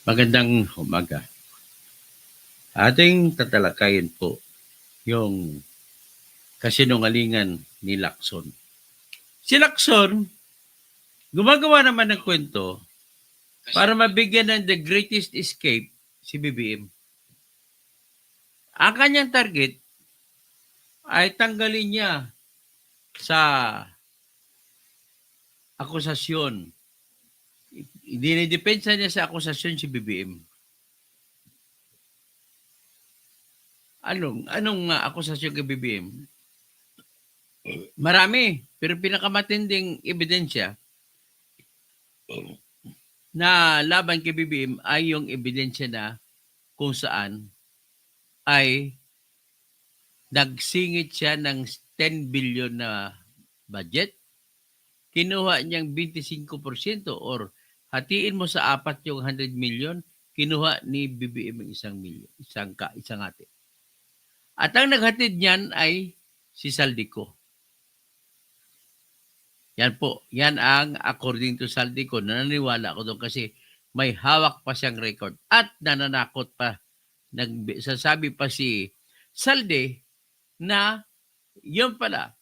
Magandang umaga. Ating tatalakayin po yung kasinungalingan ni Lacson. Si Lacson, gumagawa naman ng kwento para mabigyan ng the greatest escape si BBM. Ang kanyang target ay tanggalin niya sa akusasyon. Dinidepensa niya sa akusasyon si BBM. Anong akusasyon kay BBM? Marami, pero pinakamatinding ebidensya na laban kay BBM ay yung ebidensya na kung saan ay nagsingit siya ng 10 billion na budget. Kinuha niyang 25% or hatiin mo sa apat yung 100 million, kinuha ni BBM ang 1 million, isang hati. At ang naghatid niyan ay si Saldico. Yan po, yan ang according to Saldico, nananiwala ako doon kasi may hawak pa siyang record at nananakot pa. Nagsasabi pa si Salde na yun pala,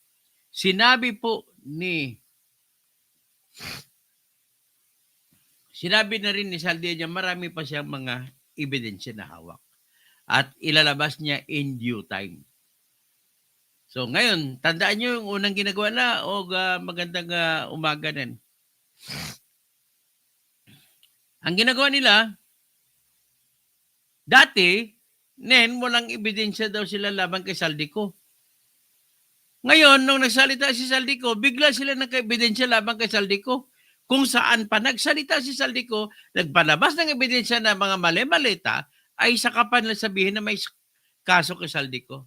sinabi na rin ni Salde niya marami pa siyang mga ebidensya na hawak at ilalabas niya in due time. So ngayon, tandaan niyo yung unang ginagawa na magandang umaga din. Ang ginagawa nila, dati, walang ebidensya daw sila laban kay Saldico. Ngayon, nung nagsalita si Saldico, bigla sila nagka-ebidensya laban kay Saldico. Kung saan pa nagsalita si Saldico, nagpalabas ng ebidensya na mga mali-malita, ay saka pa nila sabihin na may kaso kay Saldico.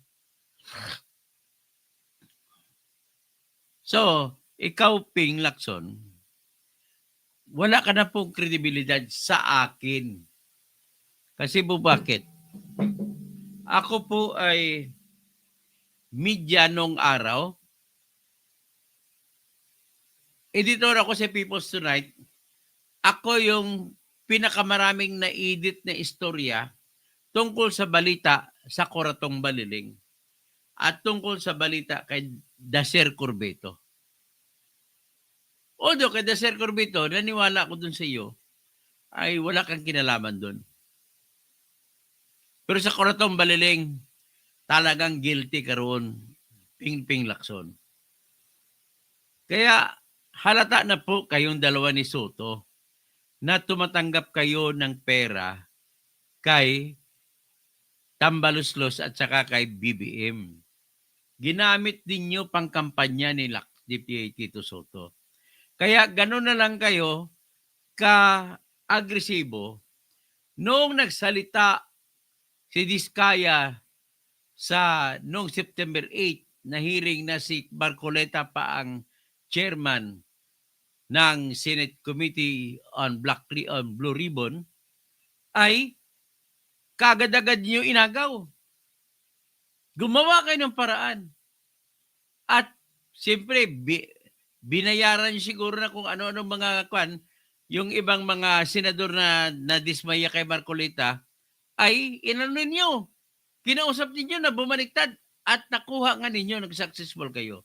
So, ikaw, Ping Lacson, wala ka na pong kredibilidad sa akin. Kasi po bakit? Ako po ay media nung araw. Editor ako sa People's Tonight. Ako yung pinakamaraming na-edit na istorya tungkol sa balita sa Coratong Baliling at tungkol sa balita kay Dacer Corbeto. Although kay Dacer Corbeto, naniwala ko dun sa iyo, ay wala kang kinalaman dun. Pero sa Coratong Baliling, talagang guilty ka roon, Ping Lacson. Kaya halata na po kayong dalawa ni Soto na tumatanggap kayo ng pera kay Tambaluslos at saka kay BBM. Ginamit din nyo pang kampanya ni Tito Soto. Kaya gano'n na lang kayo ka-agresibo. Noong nagsalita si Diskaya noong September 8 na hearing na si Barcoleta pa ang chairman ng Senate Committee on Blue Ribbon, ay kagad-agad niyo inagaw. Gumawa kayo ng paraan. At siyempre, binayaran niyo siguro na kung ano-ano mga yung ibang mga senador na nadismaya kay Marcolita, ay inano niyo. Kinausap ninyo na bumaliktad at nakuha nga ninyo, nag-successful kayo.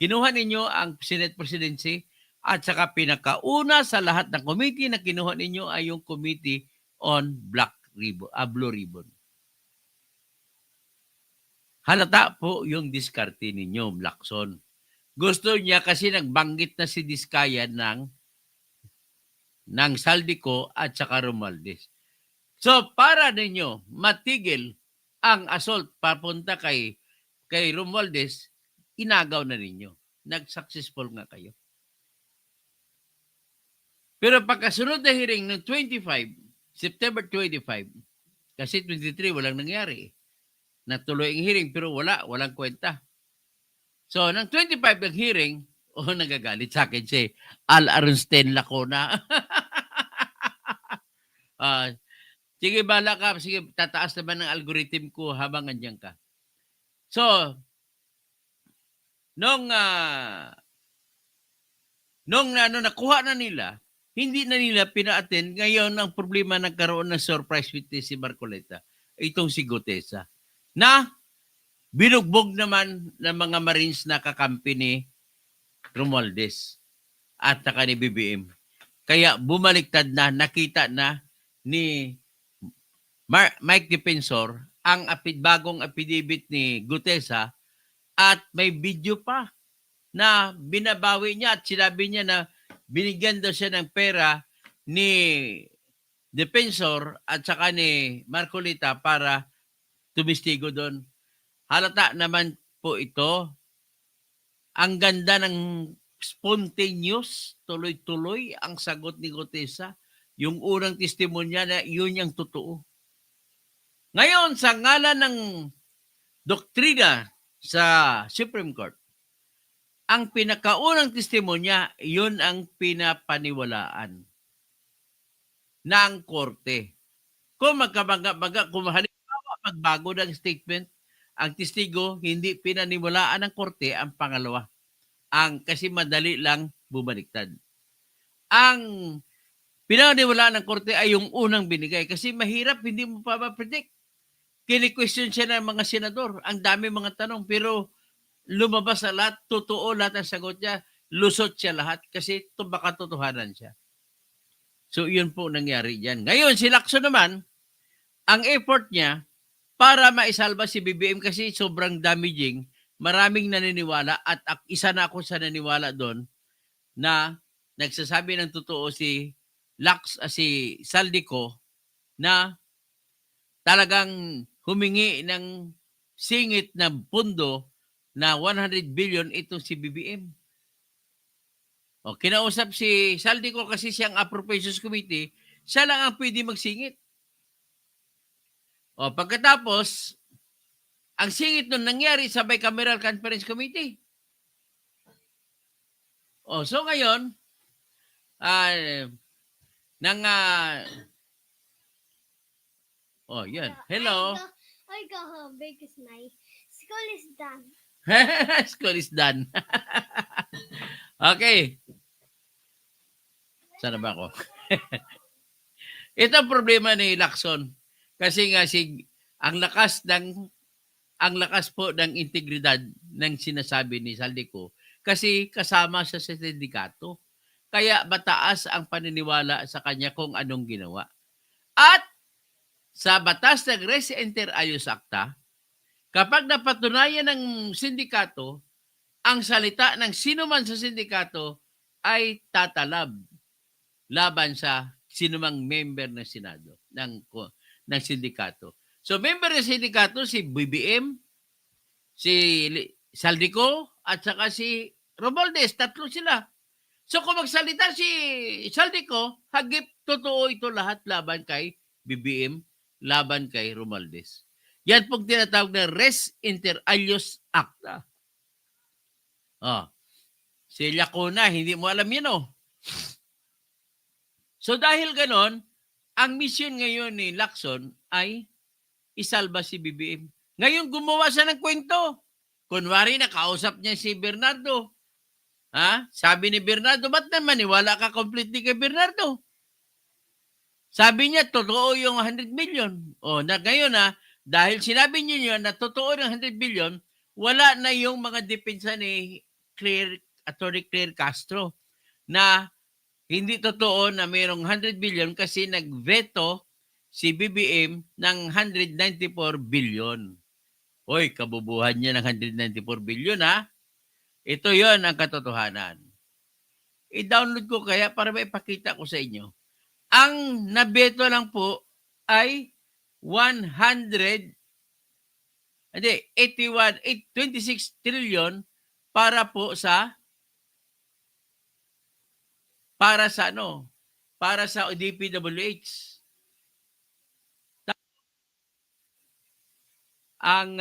Kinuha ninyo ang Senate Presidency at saka pinakauna sa lahat ng committee na kinuha ninyo ay yung Committee on Blue Ribbon. Halata po yung diskarte ninyo, Lacson. Gusto niya kasi nagbanggit na si Diskaya ng Saldico at saka Romualdez. So, para ninyo matigil ang assault papunta kay Romualdez, inagaw na ninyo. Nag-successful nga kayo. Pero pagkasunod na hearing ng September 25, kasi 23 walang nangyari. Natuloy ang hearing pero walang kwenta. So, ng 25 ang hearing, nagagalit sa akin si Al Aronsten Lacona. Sige, bala ka. Sige, tataas naman ng algorithm ko habang andyan ka. So, nung nakuha na nila, hindi na nila pina-attend. Ngayon, ang problema nagkaroon ng surprise witness si Marcoleta, itong si Gutesa, na binugbog naman ng mga Marines na kakampi ni Romualdez at saka ni BBM. Kaya bumaliktad na, nakita na ni Mike Defensor ang bagong affidavit ni Gutesa at may video pa na binabawi niya at sinabi niya na binigyan daw siya ng pera ni Defensor at saka ni Marcolita para tumistigo doon. Halata naman po ito. Ang ganda ng spontaneous, tuloy-tuloy ang sagot ni Gutesa. Yung unang testimonya na yun yung totoo. Ngayon, sa ngalan ng doktrina sa Supreme Court, ang pinakaunang testimonya, yun ang pinapaniwalaan ng korte. Kung magkabaga, kung halimbawa magbago ng statement, ang testigo, hindi pinaniwalaan ng korte ang pangalawa. Kasi madali lang bumaliktad. Ang pinaniwalaan ng korte ay yung unang binigay kasi mahirap, hindi mo pa ma-predict. Kini-question siya ng mga senador. Ang dami mga tanong pero lumabas sa lahat, totoo lahat ang sagot niya, lusot siya lahat kasi baka totohanan siya. So, yun po nangyari dyan. Ngayon, si Lacson naman, ang effort niya para maisalba si BBM kasi sobrang damaging, maraming naniniwala at isa na ako sa naniniwala doon na nagsasabi ng totoo si Saldico na talagang humingi ng singit na pundo na 100 billion itong si BBM. O, kinausap si Saldico kasi siyang Appropriations Committee, siya lang ang pwede magsingit. O, pagkatapos, ang singit nun nangyari sa Bicameral Conference Committee. O, so ngayon, yan. Hello. I go home because my school is done. School is done. Okay. Sana ba ako? Ito ang problema ni Lacson. Kasi nga ang lakas po ng integridad ng sinasabi ni Saldico kasi kasama siya sa sindikato. Kaya mataas ang paniniwala sa kanya kung anong ginawa. At sa batas ng Res Inter Alios Acta, kapag napatunayan ng sindikato, ang salita ng sino man sa sindikato ay tatalab laban sa sinumang member ng Senado, ng sindikato. So, member ng sindikato, si BBM, si Saldico, at saka si Romualdez, tatlo sila. So, kung magsalita si Saldico, hagip totoo ito lahat laban kay BBM, laban kay Romualdez. Yan pong tinatawag na Res Inter Alios Acta. Si Lacuna, hindi mo alam yun, So, dahil ganon, ang mission ngayon ni Lacson ay isalba si BBM. Ngayon, gumawa siya ng kwento. Kunwari, nakausap niya si Bernardo. Sabi ni Bernardo, ba't naman maniwala ka completely kay Bernardo? Sabi niya, totoo yung 100 million. Ngayon dahil sinabi niyo na totoo ng 100 billion, wala na yung mga depensa ni Attorney Claire Castro na hindi totoo na mayroong 100 billion kasi nag-veto si BBM ng 194 billion. Hoy, kabubuhan niya ng 194 billion Ito yon ang katotohanan. I-download ko kaya para maipakita ko sa inyo. Ang nabeto lang po ay 26 trillion para sa DPWH. Ang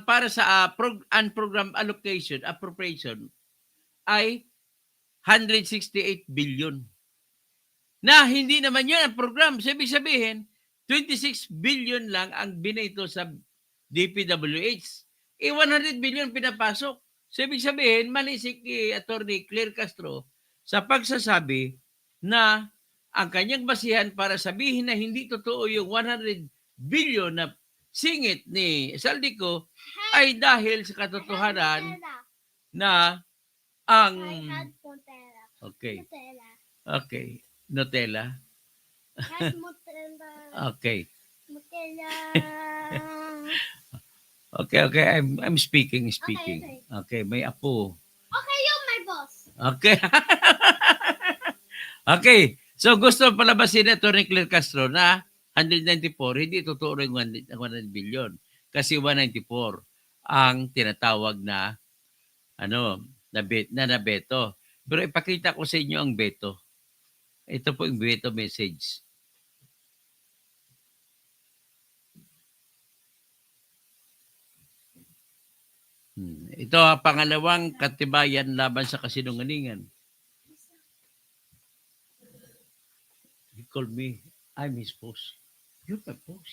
para sa unprogrammed appropriation ay 168 billion. Na hindi naman yun ang program. Sabihin, 26 billion lang ang binito sa DPWH. 100 billion pinapasok. So, ibig sabihin, mali si Attorney Claire Castro sa pagsasabi na ang kanyang basihan para sabihin na hindi totoo yung 100 billion na singit ni Saldico ay dahil sa katotohanan na ang... I had Nutella. Okay, Nutella. okay. Nutella. Had Nutella. Okay. Nutella. Okay. I'm speaking. Okay. Okay, may apo. Okay, you're my boss. Okay. Okay. So gusto palabasin na Atty. Claire Castro na 194, hindi totoo rin 100 billion. Kasi 194 ang tinatawag na na beto. Pero ipakita ko sa inyo ang beto. Ito po yung beto message. Ito ang pangalawang katibayan laban sa kasinungalingan. He called me, I'm his boss. You're my boss.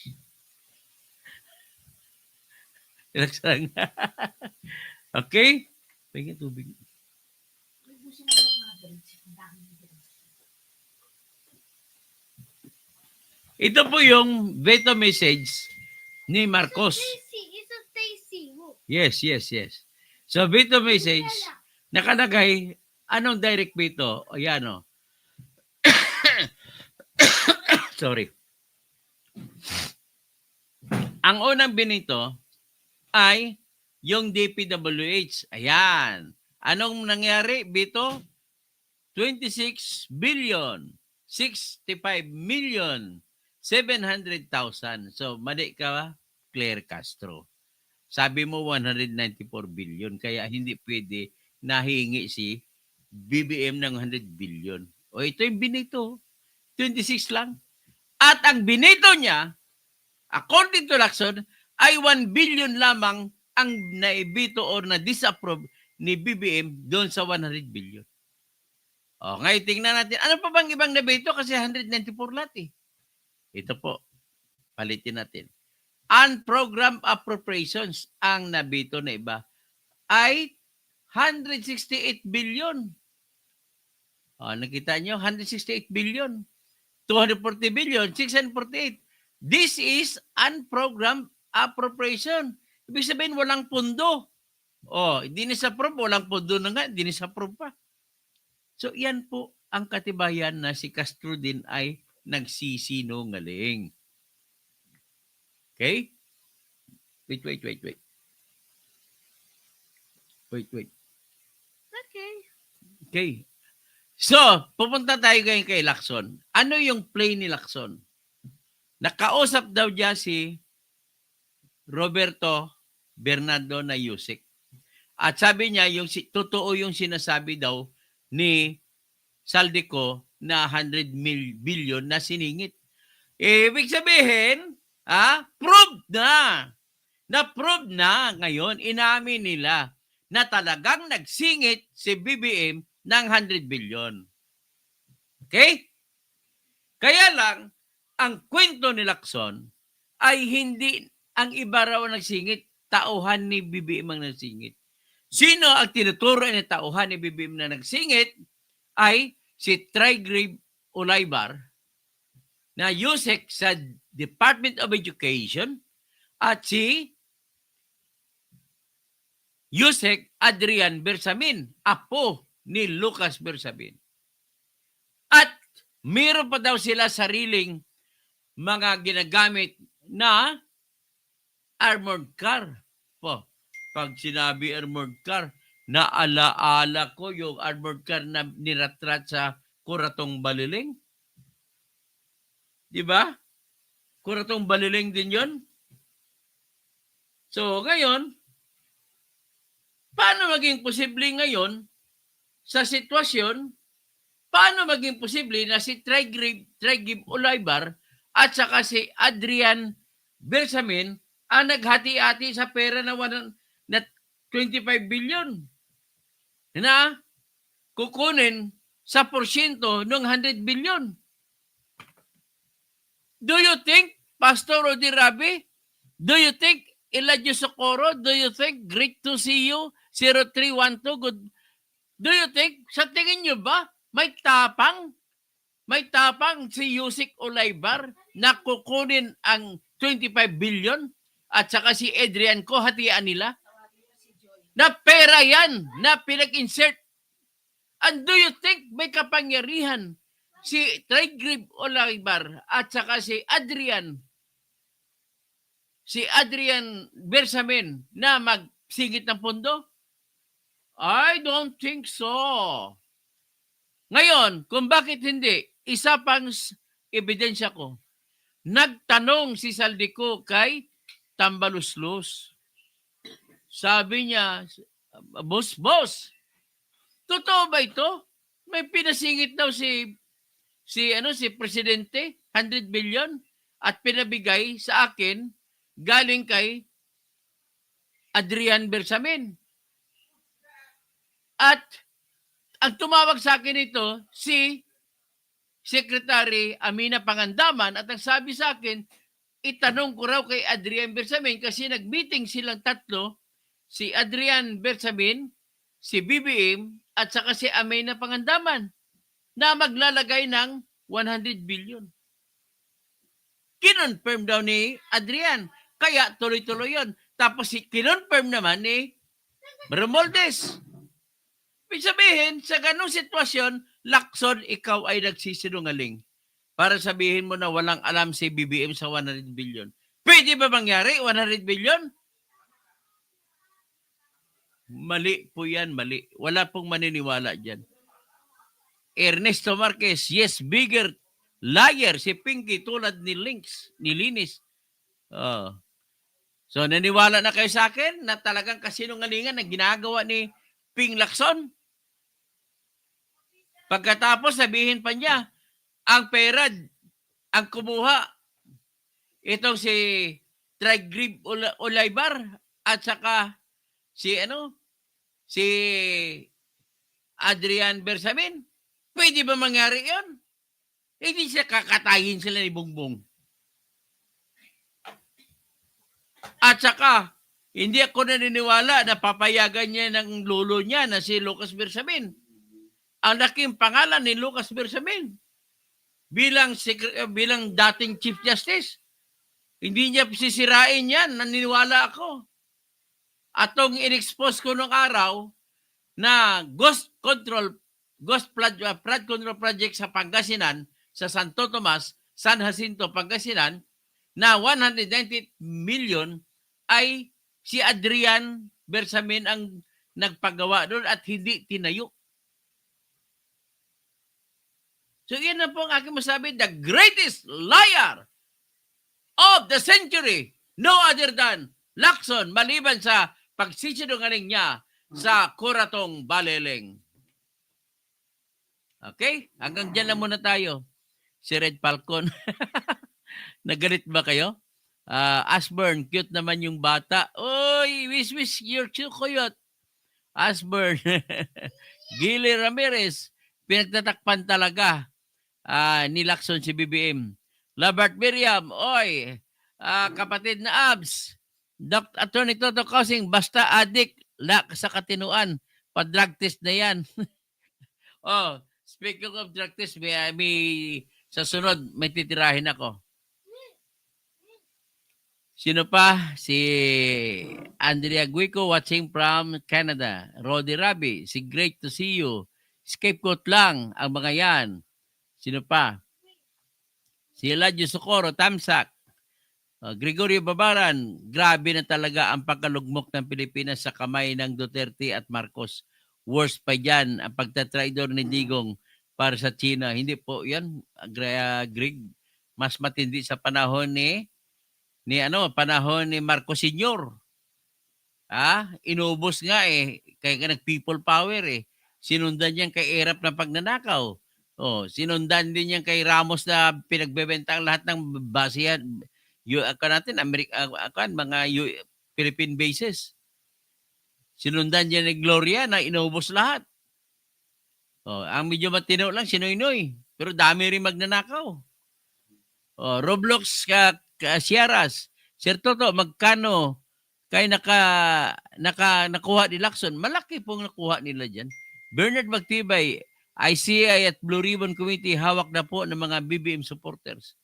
Relax lang. Okay? Pagin tubig. Ito po yung veto message ni Marcos. It's a Stacy. Yes. So, veto message, nakalagay, anong direct veto? O yan o. Sorry. Ang unang binito ay yung DPWH. Ayan. Anong nangyari, Bito? 26 billion, 65 million, 700,000. So, mali ka, Claire Castro. Sabi mo 194 billion, kaya hindi pwede nahingi si BBM ng 100 billion. O ito yung binito, 26 lang. At ang binito niya, according to Lacson, ay 1 billion lamang ang naibito or na-disapprove ni BBM doon sa 100 billion. O, ngayon tingnan natin, ano pa bang ibang nabito? Kasi 194 lahat eh. Ito po, palitin natin. Unprogrammed appropriations ang nabito na iba ay 168 billion. O, nakita nyo, 168 billion. 240 billion, 648. This is unprogrammed appropriation. Ibig sabihin, walang pundo. O, hindi ni-approve, walang pundo na nga, hindi ni-approve pa. So, yan po ang katibayan na si Castro din ay nagsisinungaling. Okay? Wait. Okay. So, pupunta tayo ngayon kay Lacson. Ano yung play ni Lacson? Nakausap daw niya si Roberto Bernardo na Yusek. At sabi niya, totoo yung sinasabi daw ni Saldico na 100 billion na siningit. Ibig sabihin, proved na. Na-prove na ngayon, inamin nila na talagang nagsingit si BBM ng 100 billion. Okay? Kaya lang, ang kwento ni Lacson ay hindi ang iba raw nagsingit, tauhan ni BBM ang nagsingit. Sino ang tinuturo na tauhan ni BBM na nagsingit ay si Trigrid Olaybar na Yusek sa Department of Education at si Yusek Adrian Bersamin, apo ni Lucas Bersamin. At meron pa daw sila sariling mga ginagamit na armored car. Pag sinabi armored car, naalaala ko yung armored car na niratrat sa Kuratong Baliling. Di ba? Kuratong Baliling din yon. So, ngayon, paano maging posible ngayon sa sitwasyon, paano maging posible na si Trigrid Olaybar at saka si Adrian Bersamin ang naghati-hati sa pera na 25 billion na kukunin sa porsyento ng 100 billion. Do you think, Pastor Odi Rabi, do you think, Elijah Socorro, do you think, great to see you, 0312. Good. Do you think, sa tingin nyo ba, may tapang si Yusek Olaybar na kukunin ang 25 billion at saka si Adrian ko, hatian nila? Na pera yan na pinag-insert. And do you think may kapangyarihan si Traigrib Olaybar at saka si Adrian Bersamin na magsingit ng pondo? I don't think so. Ngayon, kung bakit hindi, isa pang ebidensya ko, nagtanong si Saldico kay Tambaluslos. Sabi niya, boss, totoo ba ito? May pinasingit daw si presidente, 100 billion, at pinabigay sa akin galing kay Adrian Bersamin. At ang tumawag sa akin ito, si Secretary Amina Pangandaman, at ang sabi sa akin, itanong ko raw kay Adrian Bersamin kasi nag-meeting silang tatlo, si Adrian Bersamin, si BBM, at saka si Amina Pangandaman, na maglalagay ng 100 billion. Kinonfirm daw ni Adrian, kaya tuloy-tuloy yun. Tapos kinonfirm naman ni Romualdez. Ibig sabihin, sa ganung sitwasyon, Lacson, ikaw ay nagsisinungaling para sabihin mo na walang alam si BBM sa 100 billion. Pwede ba mangyari 100 billion? Mali po yan, mali. Wala pong maniniwala dyan. Ernesto Marquez, yes, bigger liar si Pinky tulad ni Linis. So, naniwala na kayo sa akin na talagang kasinungalingan na ginagawa ni Ping Lacson? Pagkatapos, sabihin pa niya, ang pera, ang kumuha, itong si Traigrib Olaybar at saka si Adrian Bersamin. Pwede ba mangyari yun? Hindi siya kakatayin sila ni Bongbong. At saka, hindi ako naniniwala na papayagan niya ng lolo niya na si Lucas Bersamin. Ang laking pangalan ni Lucas Bersamin bilang dating Chief Justice. Hindi niya sisirain yan, naniniwala ako. Atong in-expose ko nung araw na flood control project sa Pangasinan, sa Santo Tomas, San Jacinto, Pangasinan, na 190 million ay si Adrian Bersamin ang nagpagawa doon at hindi tinayo. So yan na po ang aking masabi, the greatest liar of the century, no other than Lacson, maliban sa pagsisinungaling niya sa Kuratong Baleleng. Okay? Hanggang dyan lang muna tayo. Si Red Falcon. Nagalit ba kayo? Asburn, cute naman yung bata. Oy, wish, you're cute, cute. Asburn. Gili Ramirez, pinagtatakpan talaga ni Lacson si BBM. Labart Miriam, oy, kapatid na Abs. Attorney Toto Kausing, basta adik, sa katinuan. Pa-drug test na yan. Speaking of drug test, may sa sunod, may titirahin ako. Sino pa? Si Andrea Guico watching from Canada. Rodi Rabi, si great to see you. Scapegoat lang ang mga yan. Sino pa? Si Eladio Socorro, Tamsak. Gregorio Babaran, grabe na talaga ang pagkalugmok ng Pilipinas sa kamay ng Duterte at Marcos. Worst pa dyan ang pagtatraidor ni Digong para sa China. Hindi po yan, Greg. Mas matindi sa panahon panahon ni Marcos Sr. Inubos nga kaya nag-people power Sinundan niyan kay Erap na pagnanakaw. Sinundan din niyan kay Ramos na pinagbebenta ang lahat ng basihan. Mga Philippine bases. Sinundan niya ni Gloria na inubos lahat. Ang medyo matino lang, si Noynoy. Pero dami rin magnanakaw. Roblox Sierras. Sir Toto, magkano kayo nakuha ni Lacson, malaki pong nakuha nila dyan. Bernard Magtibay, ICI at Blue Ribbon Committee, hawak na po ng mga BBM supporters.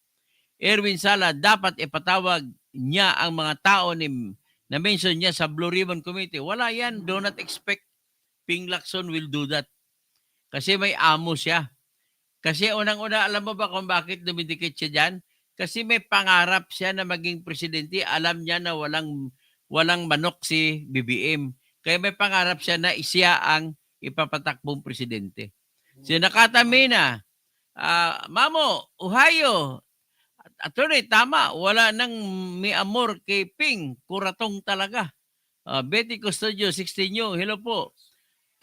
Erwin Sala, dapat ipatawag niya ang mga tao na mention niya sa Blue Ribbon Committee. Wala yan. Do not expect Ping Lacson will do that. Kasi may amo siya. Kasi unang-una, alam mo ba kung bakit dumidikit siya dyan? Kasi may pangarap siya na maging presidente. Alam niya na walang manok si BBM. Kaya may pangarap siya na siya ang ipapatakbong presidente. Si Nakata Mina, Mamo, Ohio, attorney, tama, wala nang may amor kay Ping, kuratong talaga. Betty Custodio, 16 New, hello po.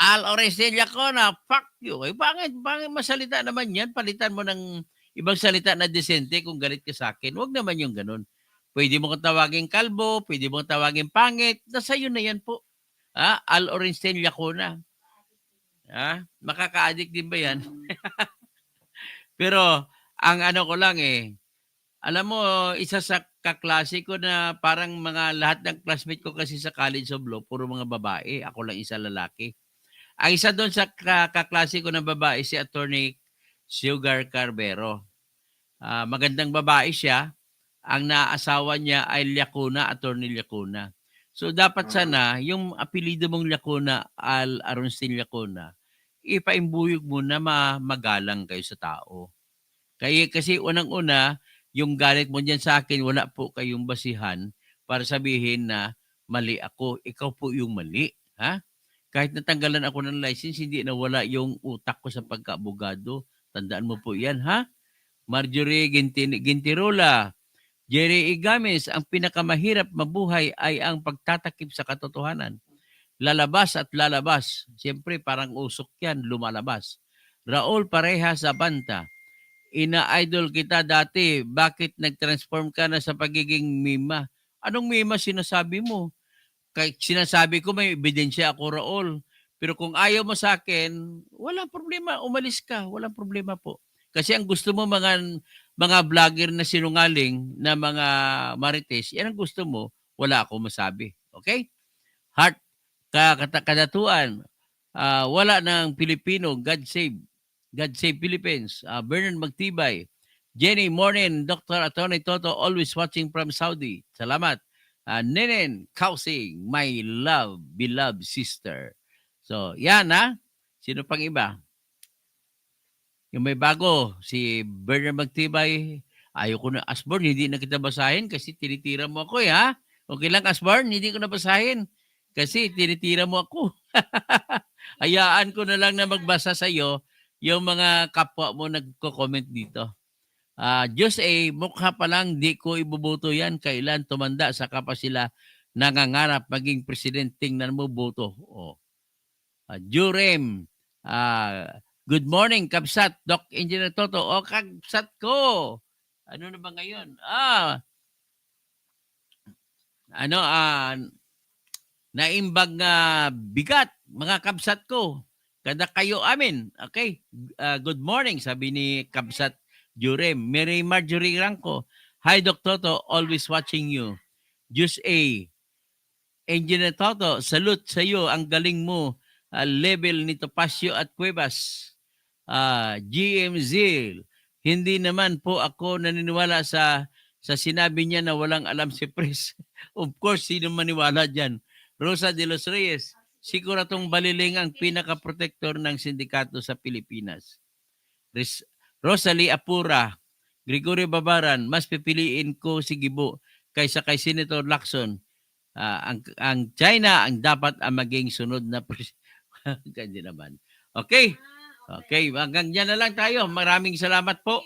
Al Oresella ko na, fuck you. Ay, pangit masalita naman yan. Palitan mo ng ibang salita na desente kung galit ka sa akin. Huwag naman yung ganun. Pwede mo kong tawagin kalbo, pwede mo kong tawagin pangit. Nasa yun na yan po. Al Oresella ko na. Makaka-addict din ba yan? Pero, ang ano ko lang alam mo, isa sa kaklase ko na parang mga lahat ng classmate ko kasi sa College of Law, puro mga babae. Ako lang isa lalaki. Ang isa doon sa kaklase ko na babae, si Attorney Sugar Carbero. Magandang babae siya. Ang naasawa niya ay Llacuna, Attorney Llacuna. So dapat sana, yung apelido mong Llacuna, Al Aronsin Llacuna, ipaimbuyog mo na magalang kayo sa tao. Kasi unang-una, yung galit mo dyan sa akin, wala po kayong basihan para sabihin na mali ako. Ikaw po yung mali. Kahit natanggalan ako ng license, hindi nawala yung utak ko sa pagka-abogado. Tandaan mo po yan, Marjorie Gintirola, Jerry Igames, ang pinakamahirap mabuhay ay ang pagtatakip sa katotohanan. Lalabas at lalabas. Siyempre, parang usok yan, lumalabas. Raul Pareha Zabanta, ina-idol kita dati. Bakit nag-transform ka na sa pagiging mima? Anong mima sinasabi mo? Kahit sinasabi ko may ebidensya ako, Raul. Pero kung ayaw mo sa akin, walang problema. Umalis ka. Walang problema po. Kasi ang gusto mo mga vlogger na sinungaling na mga marites, yan ang gusto mo, wala ako masabi. Okay? Heart, kadatuan, wala ng Pilipino, God save. God save Philippines. Bernard Magtibay, Jenny Morning, Dr. Atty. Toto, always watching from Saudi. Salamat. Nenen Kausing, my beloved sister. So, yan Sino pang iba? Yung may bago, si Bernard Magtibay. Ayoko na, Asborn, hindi na kita basahin kasi tinitira mo ako Okay lang, Asborn, hindi ko na basahin kasi tinitira mo ako. Hayaan ko na lang na magbasa sa iyo yung mga kapwa mo nagko-comment dito. Diyos mukha pa lang, di ko ibuboto yan. Kailan tumanda sa sila nangangarap maging presidente. Tingnan mo, boto. Jurem, good morning, Kabsat, Doc Engineer Toto. Kabsat ko. Ano na ba ngayon? Naimbag bigat, mga Kabsat ko. Kada kayo amin. Okay. Good morning, sabi ni Kabsat Jurem. Mary Marjorie Ranco. Hi, Doc Toto. Always watching you. Diyos Engineer Toto, salute sa iyo. Ang galing mo. Level ni Topacio at Cuevas. GMZ. Hindi naman po ako naniniwala sa sinabi niya na walang alam si Pres. Of course, sino maniwala dyan? Rosa de los Reyes. Siguradong Baliling ang pinaka-protector ng sindikato sa Pilipinas. Rosalie Apura, Gregorio Babaran, mas pipiliin ko si Gibo kaysa kay Senator Lacson. Ang China ang dapat ang maging sunod na presidente. Ganyan naman. Okay. Okay, hanggang dyan na lang tayo. Maraming salamat po.